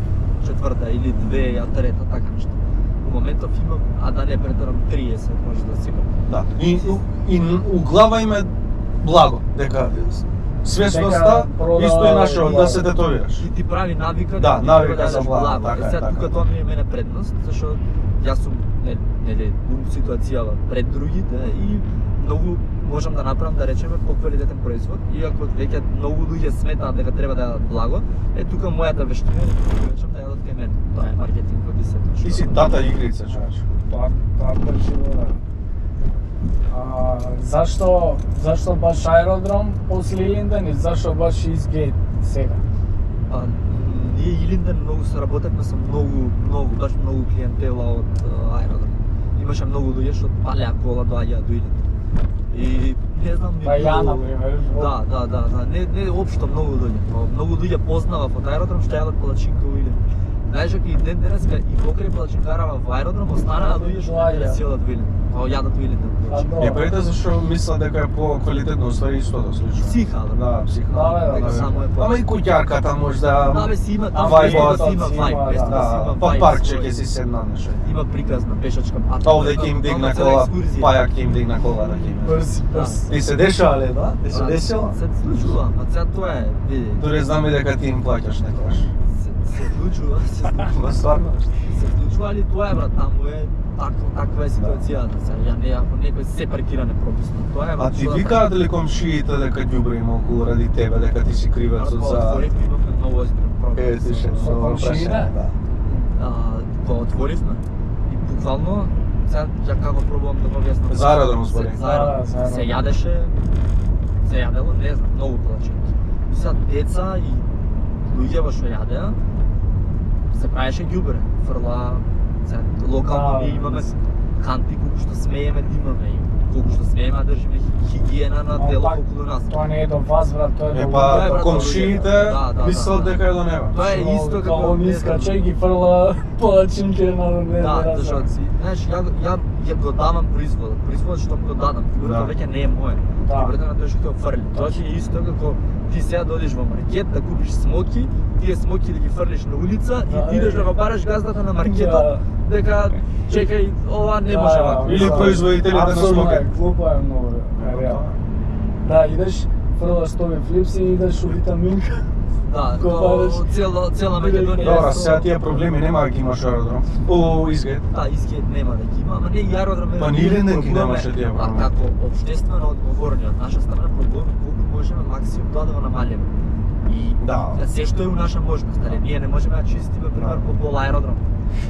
четврта или 2, ја трета, така нешто. У моментов имам, а да не претерам 30, може да си Да. И у глава им е благо, дека свесноста исто е нашо да се татуираш. И ти прави навика да навика за благо. Така, сега тука тоа ми е мене предност, зашто јас сум нели у ситуацијава пред другите и многу можам да направам, да речеме, поквалитетен производ, иако веќе многу луѓе сметаат дека треба да јадат благо, тука мојата вештина е да речем да јадат кај мене. Тоа е маркетингот и се. Ти си тата игрица, човече. Тоа преживува. Зашто баш аеродром после Илинден и зашто баш Eastgate сега? Ние Илинден многу соработевме со баш многу клиентела од аеродром. Имаше многу луѓе што палеа кола доаѓаат до Илинден. И не знам Па ја, например. Да. Не општо многу луѓе. Многу луѓе познавав од аеродром што јадат палачинка во Илинден. Знаеш дека и ден денеска и покрај палачинкарава во аеродром останаа луѓе што не интересираат во Илинден. Јадат во Илинден. Е прете зашто мислам дека е по-квалитетно, уствари истото слично. Психа, да, психа. Дека само е Ама и куќарката може да бе си има таму вајбот, има вајб, па паркче ќе си седна нешто. Има приказна пешачка пат. Овде ќе им дигна кола, пајак ќе им дигна кола да ќе им. Брз. И се дешава ли, да? Ти се дешава? Се случува, а сега тоа е, види. Дури знам и дека ти им плаќаш некогаш. Се случува. Ма стварно? Се случува, али тоа е брат, таму е таква е ситуацијата. Сега ако некој се паркира непрописно, тоа е. А ти викаат ли комшиите дека ѓубре има околу ради тебе, дека ти си кривецот за отворивме, имавме многу озбилен проблем. Ти ше комшиите? Кога отворивме и буквално сега ја како пробувам да го објаснам. За аеродром збори. Се јадеше, се јадело, не знам, многу палачинки. И сега деца и луѓе што јадеа, се правеше ѓубре, фрла, локално ние имаме канти колку што смееме да имаме и колку што смееме да држиме хигиена на делот околу нас. Тоа не е до вас, брат, тоа е до па комшиите мислат дека е до него. Тоа е исто како он искаче ги фрла палачинки на не. Да, зашто знаеш, ја го давам производот што го дадам, фигурата веќе не е моја. Фигурата на тој што ќе фрли. Тоа е исто како ти сега додиш во маркет да купиш смоки, тие смоки да ги фрлиш на улица и ти идеш да го бараш газдата на маркетот, дека чекај, ова не може вака. Или производителите на смоки. Глупо е многу, реално. Да, идеш, фрлаш тови флипси и идеш у витаминка. Да, цела Македонија. Добра, сега тие проблеми нема да ги имаш аеродром. Eastgate. Да, Eastgate нема да ги има, ама не и аеродром. Па ни Илинден ги немаше тие проблеми. Како општествено одговорни од наша страна пробуваме колку можеме максимум да го намалиме. И се што е у наша можност, али ние не можеме да чистиме пример по пол аеродром.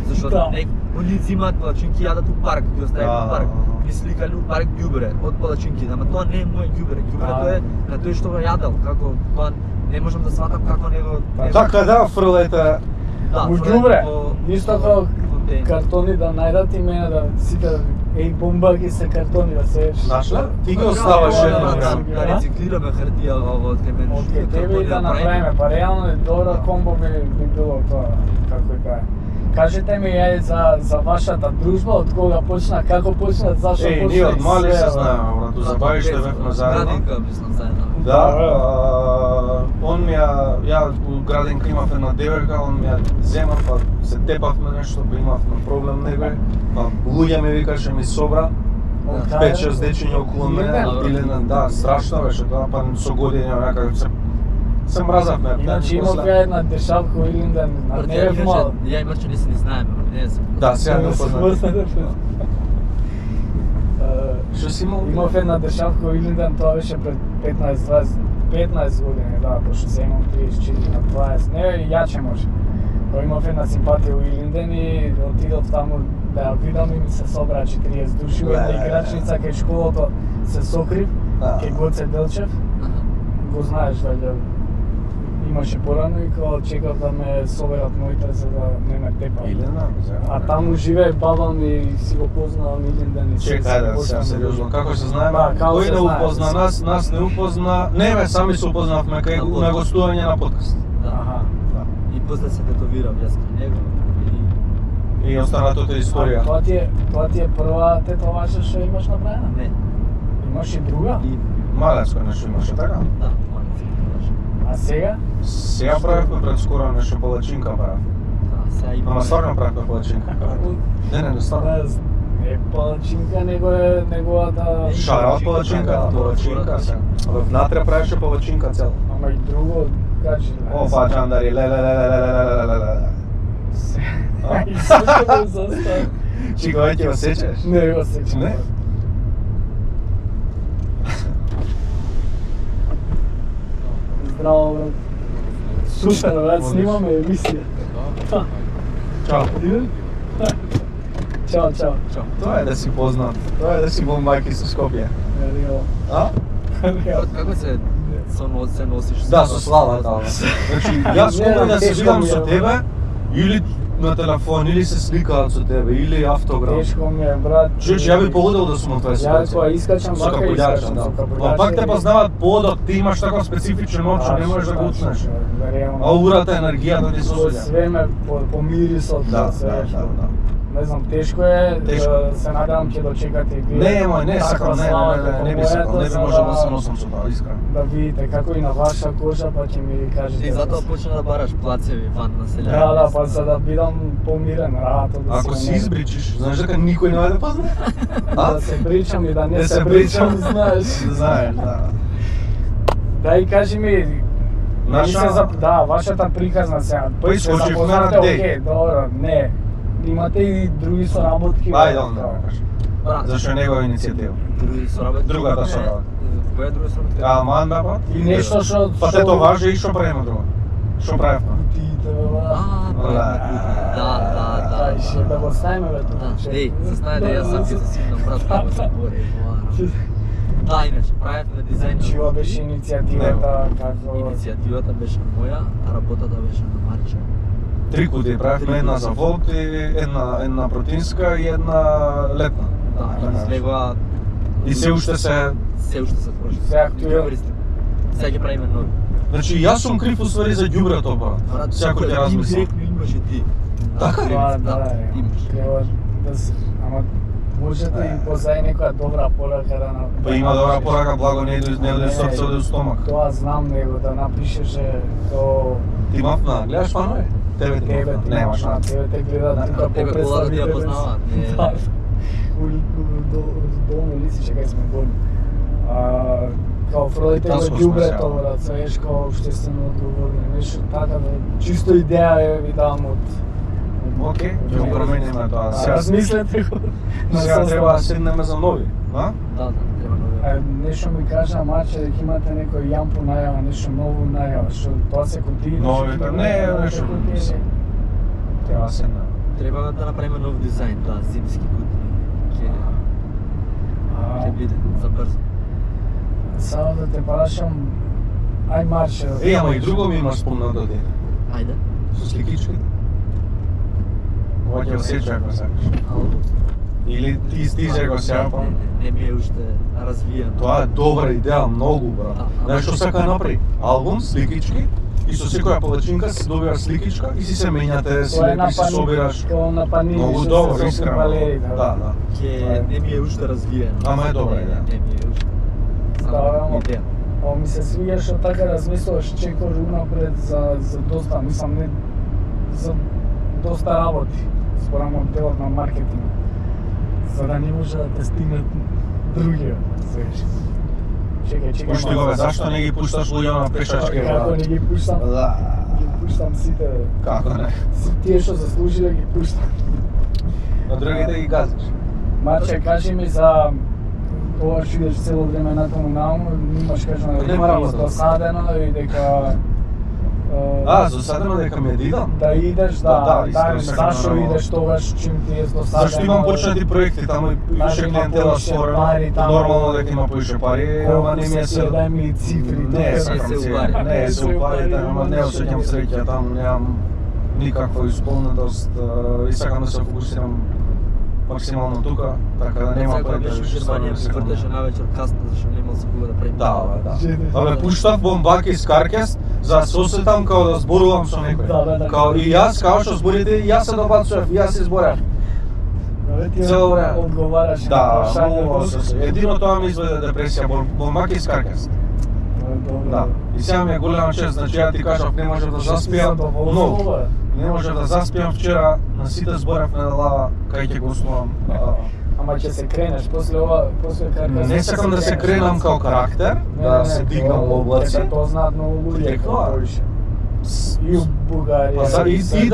Зашто они зимаат палачинки, јадат у парк, ги оставаат у парк. Ни сликали у парк ѓубре од палачинки, ама тоа не е мој ѓубре. Ѓубрето е на тој што го јадел, како тоа не можам да сватам како него. Така да, фрлете. Да, ѓубре. Исто како картони да најдат и мене да сите бомба ги се картони да се Знаеш ли? Ти ги оставаш да рециклираме хартија од кај мене. Од кај тебе и да направиме, па реално е добра комбо би било тоа, како и кај. Кажете ми за вашата дружба, од кога почна, како почна, зашто почна? Ние од мали се знаеме, брато, забавиште бевме заедно. Градинка, мислам, заедно. Да, он ја градинка имав една девојка, он ми ја зема, па се тепавме нешто, па имавме проблем некој, па луѓе ми викаше ми собра, 5-6 дечиња околу мене, или да, страшно беше тоа, па со години некако се мразавме. Иначе имав една дешавка во Илинден, не е мал. Ја имаше не се не знаеме, не знам. Да, сега не познавам. Што си имал? Имав една дешавка во Илинден, тоа беше пред 15 години, да, пошто се имам 34 на 20, не, јаче може. Кој имав една симпатија во Илинден и отидов таму да ја видам и ми се собра 40 души во една играчница кај школото се сокрив, кај Гоце Делчев. Го знаеш ваќе имаше порано и као чекав да ме соберат моите за да не ме тепат. А таму живее баба ми и си го познавам Илинден и се да, сериозно, како се знаеме? Кој не упозна нас не упозна. Не бе, сами се упознавме кај на гостување на подкаст. Аха. И после се детовирав јас кај него. И останатото е историја. Тоа ти е прва тетоважа што имаш направена? Не. Имаш и друга? И Малецко нешто имаше, така? да, малецко имаше. А сега? Сега правевме пред скоро нешто палачинка правев. Да, сега има. Ама стварно правевме палачинка. Не, стварно. Не е палачинка, него е неговата... Шарал палачинка, палачинка се. Внатре правеше палачинка цел. Ама и друго, кажи. О, па джандари, ле. И сушто го застав. Чико, веќе го сечеш? Не го сечам. Не? Здраво, брат. Супер, брат, снимаме емисија. Чао. Чао, чао. Тоа е да си познат. Тоа е да си бомбаки со Скопје. А? Како се носиш? Да, со слава таа. Значи, јас кога да се видам со тебе, или на телефон, или се сликаат со тебе, или автограф. Тешко ми е, брат. Чуеш, ја би полудел да сум од твоја Ја ситуација. кога искачам, Со бака капулјача, искачам. да. Со капулјача. Па пак те познаваат подот, ти имаш таков специфичен очи, не можеш да го утнеш. А урата енергијата ти созвеѓа. Све ме по мирисот, Да, се да. Не знам, тешко е, Тешко. се надевам ќе дочекате и вие. Не сакам, не би сакал, не би можел да се носам со тоа, искрено. Да видите како и на ваша кожа, па ќе ми кажете. И затоа почна да бараш плацеви ван на селја. Да, па за да бидам помирен, рато да Ако си избричиш, знаеш дека никој нема да познае? Да се бричам и да не се бричам, знаеш. Знаеш, да. Да и кажи ми, да, вашата приказна сега. Па искочивме на дей. Океј, добро, не. Имате и други соработки. Ајде, он да кажеш. Зашто е негова иницијатива. Други соработки. Другата соработка. Која друга соработка? Аманда, па? И нешто што... Па те тоа важи и што правиме друго? Што правевме? Кутиите, бе, Да. и ще да го ставиме, бе, тука. Еј, се знае да јас сам ќе се симнам, брат, како се бори. Да, иначе, правевме дизајн. Чија беше иницијативата, како... Иницијативата беше моја, а работата беше на Марче. 3 кутии правевме, една за волт и една протеинска и една летна. Да, и излегоа... И се уште се прошли. Се актуелни. Сега ќе правиме нови. Значи, јас сум крив уствари за ѓубрето, брат. Секој ќе размисли. Директно имаше ти. Така ли? Да, имаш. Треба да се... Ама можете и позај некоја добра порака да направи. Па има добра порака, благо не иде срце, оде у стомак. Тоа знам него, да напишеше то... Ти имав на, гледаш фанови? Тебе ти имав на, немаш на. Тебе те гледаат тука по Тебе колата ти ја познаваат. Да. Долно лицише кај сме болни. Као Фродите го ѓубрето, брат, знаеш, као општествено одговорни, нешто така да... Чисто идеја ви давам од... Океј, ќе го промениме тоа. Размислете го. Сега треба да седнеме за нови, а? Да, треба нови. Нешто ми кажа Марче дека имате некој јампу најава, нешто ново најава, што тоа се кутии. Новите, не, нешто. Треба да седнеме. Треба да направиме нов дизајн, да, зимски кутии. Ќе биде за брзо. Само да те прашам, ај Марче. Ама и друго ми има спомнато ти. Ајде. Со сликичките. Ова ќе осеќа ако сакаш. Или ти стиже го сега па? Не ми е уште развиено. Тоа е добра идеја, многу брат. Знаеш што сака да направи? Албум, сликички, и со секоја палачинка си добиваш сликичка и си се менјате, си собираш. Многу добро, искрено. Да. Не ми е уште развиено. Ама е добра идеја. Не ми е уште. Само идеја. ми се свиѓа што така размислуваш чекор унапред за доста, мислам не за доста работи спорам делот на маркетинг. За да не може да те стигне другиот, знаеш. Чекај. Пушти го, зашто не ги пушташ луѓе на пешачки? Како не ги пуштам? Да. Ги пуштам сите. Како не? Тие што заслужиле ги пуштам. На другите ги газиш. Марче, кажи ми за ова што идеш цело време натаму науму, имаш кажано Нема работа. досадено и дека Досадено дека ме идам? да идеш, искрено зашо сакам, идеш тогаш чим ти е досадено? Зашто имам почнати проекти, таму и Значи, више има клиентела повише створено, пари таму. нормално дека има повише пари, ама не ми е се... Дај ми цифри. Не, сакам се се, убари. не се упари, ама не осеќам среќа таму, немам никаква исполнетост и сакам да се фокусирам максимално тука, така да нема Сега пари беше в Германија, ми вртеше навечер касно, зашто не имал се кога да правим. Да. Абе, пуштав бомбаки из Каркес, за да се осетам као да зборувам со некој. Да. Као и јас, као што зборите, јас се добацував, јас се зборев. Цело време. Одговараш на Да, прашање. многу едино тоа ми изведе депресија, бомбаки из Каркес. Да. И сега ми е голема чест, значи ја ти кажав, не можев да заспијам, но не можев да заспијам вчера, на сите зборев на лава, кај ќе гостувам. Ама ќе се кренеш после ова, после Каркас. Не сакам да се кренам као карактер, да се дигнам во облаци. Тоа знаат многу луѓе Текла. повише. И у Бугарија. Па и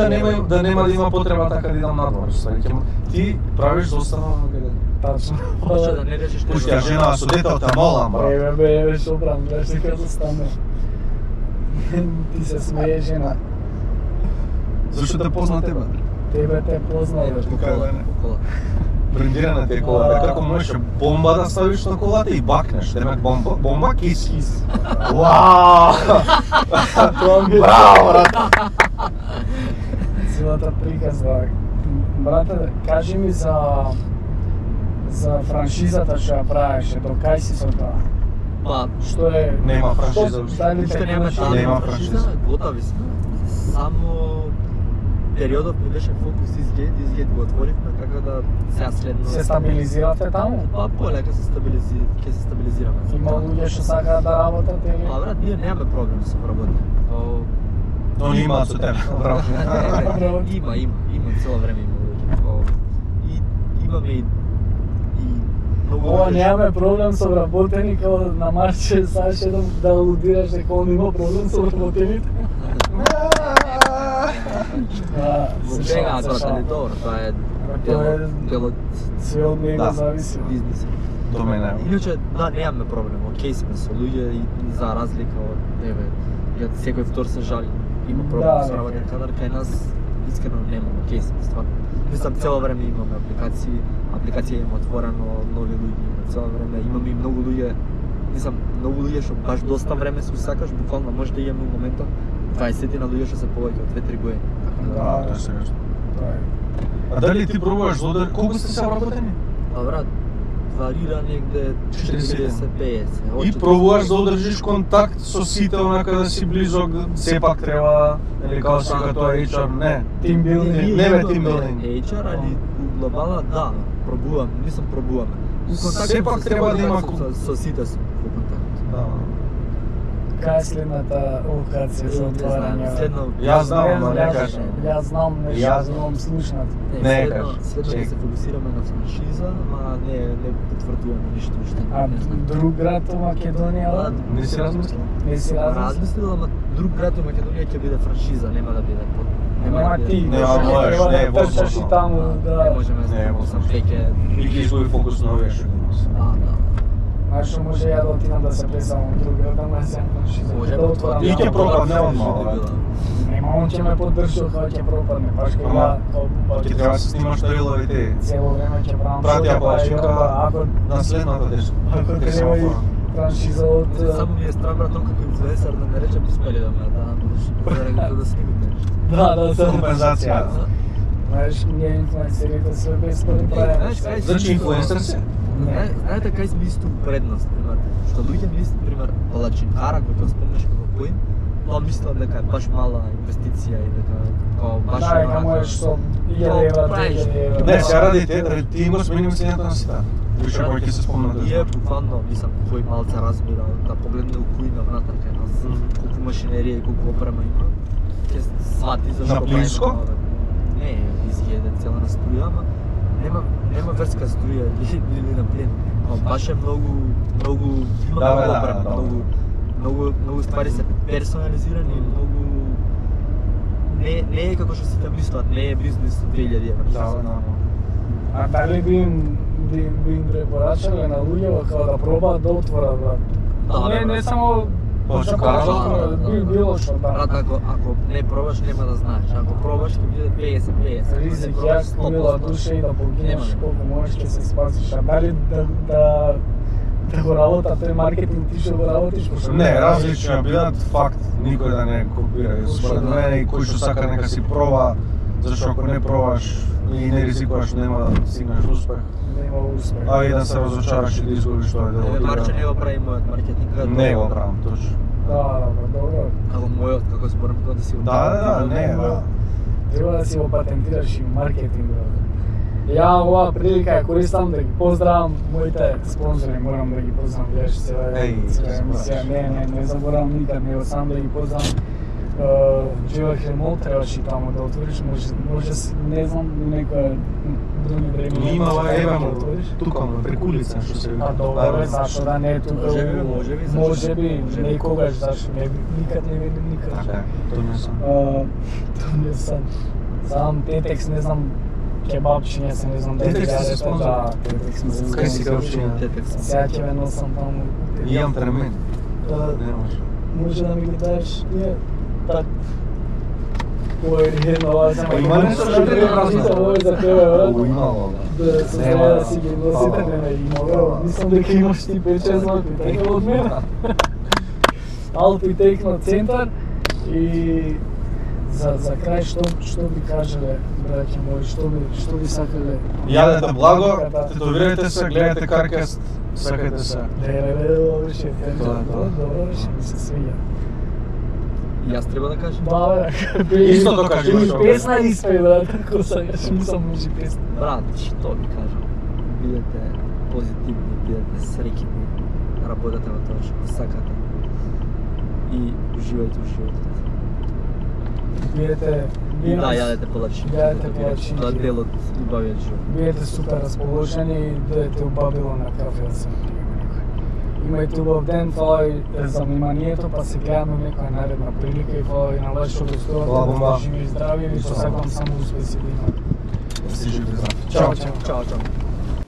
да нема да има потреба така да идам надвор, сваќам. Ти правиш да останам на каде. Тачно. Може да не речеш Пушти ја жена со детето те молам, брат. Еве, шопран, гледаш дека да стане. Ти се смее жена. Зашто те позна тебе? Тебе те познава. Кола. Брендирана ти е колата, како можеш бомба да ставиш на колата и бакнеш, демек бомба кис. Вау! Браво, брат! Целата приказва. Брате, кажи ми за франшизата што ја правеше, до кај си со тоа? Па, Што е... Нема франшиза. Дали уште нема Нема франшиза. Готови сме. Само периодот ми беше фокус изгед го отворивме, така да сега следно... се стабилизиравте таму? Па полека ќе се стабилизираме. Има луѓе што сакаат да работат или? Па брат, ние немаме проблем со работа. Они имаат со тебе, браво. Има цело време има луѓе. И имаме и многу Ова луѓе. немаме проблем со вработени, као на Марче саш едом да алудираш дека он има проблем со вработените. Во бега, тоа е добро, тоа е делот Све од него Да. зависи. бизнис. До мене. Иначе, да, немаме проблем, окей сме со луѓе и за разлика од еве, ја секој втор се жали. Има проблем Да, со работен кадар, кај нас искрено немаме, окей сме стварно. Мислам, цело време имаме апликација има отворено, нови луѓе има цело време, имаме и многу луѓе, мислам, многу луѓе што баш доста време се сакаш, буквално може да имаме у моментот 20 на луѓе што се повеќе од 2-3 години. Да, тоа е сериозно. Тоа е. А дали ти пробуваш за удар? Колку сте се вработени? Па брат, варира негде 40-50. И пробуваш да одржиш контакт со сите, онака да си близок, сепак треба, или као си тоа HR, не. Team building. Не бе team building. HR, али у глобала да, пробувам, мислам пробуваме. У контакт Сепак треба да има со сите сум во контакт. Да. Кај е следната локација за отварање? Следно, Јас знам, ама не Јас- кажам. Јас знам нешто, Јас- имам слушнат. Не, следно, кажи. следно Чек. да се фокусираме на франшиза, ама не потврдуваме ништо уште. А не знам. друг град у Македонија? Не си размислил? Не си размислил? Размислил, ама друг град у Македонија ќе биде франшиза, нема да биде под. Нема да ти, биде- Нема, не можеш, треба не, да трчаш и возможно. таму, Не да. можеме Не, да возможно. веќе. И ги изгуби фокус на овие што има. Да. Знаеш што може ја да отидам да се пресамам у друг град, ама јас јам франшиза. Може, да отворам. И ќе јавна пропадне франшиза. одмah, бе. Нема, он ќе ме поддржи кога ќе пропадне, баш кога Ама, ја као Ќе треба да се снимаш на риловите. цело време ќе правам Прати ја шоу, плачика ако на следната десно. ако треба и франшиза од Само ми е страх брат, он како инфлуенсер да не речем успели да ме да снимаме. да, Компензација. Знаеш, ние инфлуенсерите све бесплатно правиме. знаеш, кај си- Значи инфлуенсер се? Знаете кај сме исто предност, пример, што луѓе мислат, пример, палачинкара кој тоа спомнеш како поин, тоа мислат дека е баш мала инвестиција и дека као баш Да, дека можеш со 1000 евра, 2000 евра. Не, сега ради ти имаш минимум цената на сите. Више кој ќе се спомнат. Ние буквално, мислам, кој малце разбира, да погледне у кујна внатре кај нас, колку машинерија и колку опрема има, ќе свати зашто На плинско? Не, изједе цела на струја, ама нема верска струја или на плин. Ама баш е многу има опрема, многу ствари се персонализирани, многу не е како што сите мислат, не е бизнис 2000 евра. Да. А дали би им препорачале на луѓето како да пробаат да отворат брат? Не само би било што Брат, ако не пробаш нема да знаеш. Ако пробаш ќе биде 50-50. Ризик, јас купила душа и да погинеш колку можеш ќе се спасиш. А дали да го работа тој маркетинг ти што го работиш? Не, различни бидат факт, никој да не копира. Според мене и кој што сака нека си проба, зашто ако не пробаш и не ризикуваш нема да стигнеш до успех. Нема успех. А и да се разочараш и да изгубиш тоа дело. Марче не го прави мојот маркетинг. Не го правам, точно. Да, добро. Како мојот, како зборам тоа да си го Треба да си го патентираш и маркетинг. Ја оваа прилика ја користам да ги поздравам моите спонзори, морам да ги поздравам, гледаш се не заборавам никад, него сам да ги поздравам. Живех ремонт, требаше и таму да отвориш, може не знам некоја други време. Имала еве тука преку улица што се вика. Добре, зашто да не е тука? Може би, некогаш, зашто никад не видим никад. Така, тоа не сум. Тоа не сам. Сам Тетекс, не знам, кебапчиња се, не знам да Тетекс се спонзор? Да, Тетекс ме се Кај си кебапчиња? Сега ќе ме носам таму. Имам тремен. Да, може да ми ги дадеш, не, так. Ой, ова само Има нешто што ти празна? Ова за тебе, брат. Имало, Да се знае да си ги носите, не има, мислам дека имаш ти 5-6 знаки, така од мене. Алпи Техно центар и за крај што би кажале, браќа мои, што би сакале? Јадете благо, тетовирайте се, гледате Каркест, сакајте се. Добро беше, ми се свиѓа. Јас треба да кажам? Да, бе. Истото кажи, Или песна испеј, брат, ако сакаш, мислам може песна. Брат, што ви кажам? Бидете позитивни, бидете среќни, работете во тоа што сакате и уживајте во животот. Бидете И да, јадете полачини. Јадете полачини. Тоа дел од убавиот живот. Бидете супер расположени и дојдете у Бабилон на кафе да се напиеме некој. Имајте убав ден, фала и за вниманието, па се гледаме некоја наредна прилика и фала и на вашето гостување, живи и здрави и ви посакувам само успеси да имате. Си живи, здрави. Чао, чао. Чао, чао.